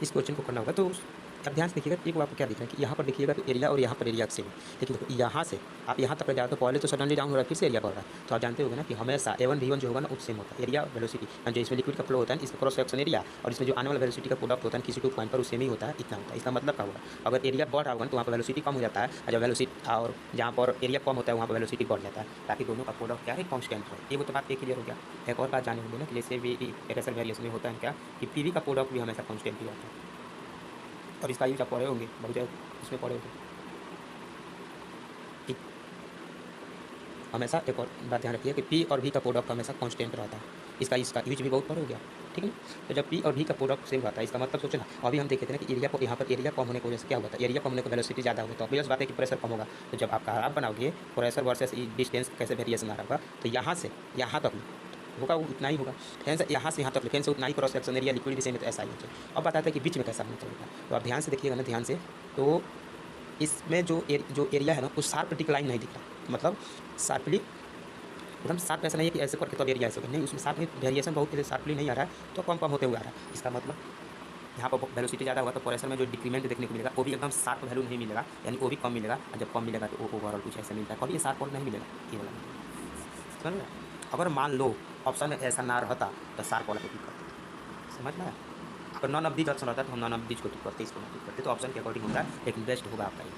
इस क्वेश्चन को करना होगा। तो अब ध्यान से देखिएगा, एक वो आपको क्या दिख रहा है कि यहाँ पर देखिएगा तो एरिया और यहाँ पर एरिया सेम है, लेकिन देखो यहाँ से आप यहाँ तक जाओ तो पहले तो सडनली डाउन हो रहा है, फिर से एरिया बढ़ रहा है। तो आप जानते होंगे ना कि हमेशा A1 B1 जो होगा ना वो सेम होता है, एरिया वेलोसिटी, जो इसमें लिक्विड का फ्लो होता है इसका क्रॉस सेक्शन एरिया और इसमें जो आने वाला वेलोसिटी का प्रोडक्ट होता है किसी टू पॉइंट पर वो सेम ही होता है, इतना होता है। इसका मतलब क्या होगा, अगर एरिया बढ़ रहा होगा तो वहाँ पर वेलोसिटी कम हो जाता है, और जब वेलोसिटी और जहाँ पर एरिया कम होता है वहाँ पर वेलोसिटी बढ़ जाता है, ताकि दोनों का प्रोडक्ट क्या है, कॉन्स्टेंट है। ये वो तो बात क्लियर हो गया। एक और बात जाने होंगे ना कि जैसे भी प्रेशर वेरिएशन में होता है क्या कि पीवी का प्रोडक्ट भी हमेशा कॉन्स्टेंट ही रहता है, और इसका यूज आप पढ़े होंगे बहुत ज़्यादा, इसमें पढ़े होंगे। ठीक, हमेशा एक और बात ध्यान रखिए कि पी और भी का प्रोडक्ट हमेशा कांस्टेंट रहता है, इसका यूज भी बहुत पढ़ हो गया। ठीक है, तो जब पी और भी का प्रोडक्ट सेम रहता है इसका मतलब सोचो ना, अभी हम देखे थे ना कि एरिया को यहाँ पर एरिया कम होने की वजह से क्या होता है, एरिया कम होने की वेलोसिटी ज़्यादा होगी तो ऑब्वियस बात है कि प्रेशर कम होगा। तो जब आप ग्राफ बनाओगे प्रेशर वर्सेस डिस्टेंस कैसे वेरिएशन आ रहा होगा, तो यहाँ से यहाँ तक होगा वो उतना ही होगा, फैन से यहाँ से यहाँ तक फैन से उतना ही क्रॉस सेक्शन एरिया लिक्विड भी सेम है, तो ऐसा ही होता है। अब बताते हैं कि बीच में कैसा होना चाहिए। तो आप ध्यान से देखिएगा ना, ध्यान से, तो इसमें जो एरिया है ना वो शार्प डिक्लाइन नहीं दिख रहा, मतलब शार्पली एकदम शार्प ऐसा नहीं है कि ऐसे करके तो एरिया ऐसे नहीं, उसमें शार्प वेरिएशन बहुत शार्पली नहीं आ रहा है, तो कम कम होते हुए आ रहा है। इसका मतलब यहाँ पर वेलोसिटी ज़्यादा होगा तो प्रेशर में जो डिक्रीमेंट देखने को मिलेगा वो भी एकदम शार्प वैल्यू नहीं मिलेगा, यानी वो भी कम मिलेगा, और जब कम मिलेगा तो वो ओवरऑल कुछ ऐसा मिलता है, कभी ये शार्प और नहीं मिलेगा, ये वाला समझ में। अगर मान लो ऑप्शन में ऐसा ना रहता तो शार्प वाला को टिक करते, समझ में। अगर नॉन ऑफ दिस ऑप्शन रहता तो हम नॉन ऑफ दिस को टिक करते, इसको टिक करते, तो ऑप्शन के अकॉर्डिंग होता है, लेकिन बेस्ट होगा आपका ये।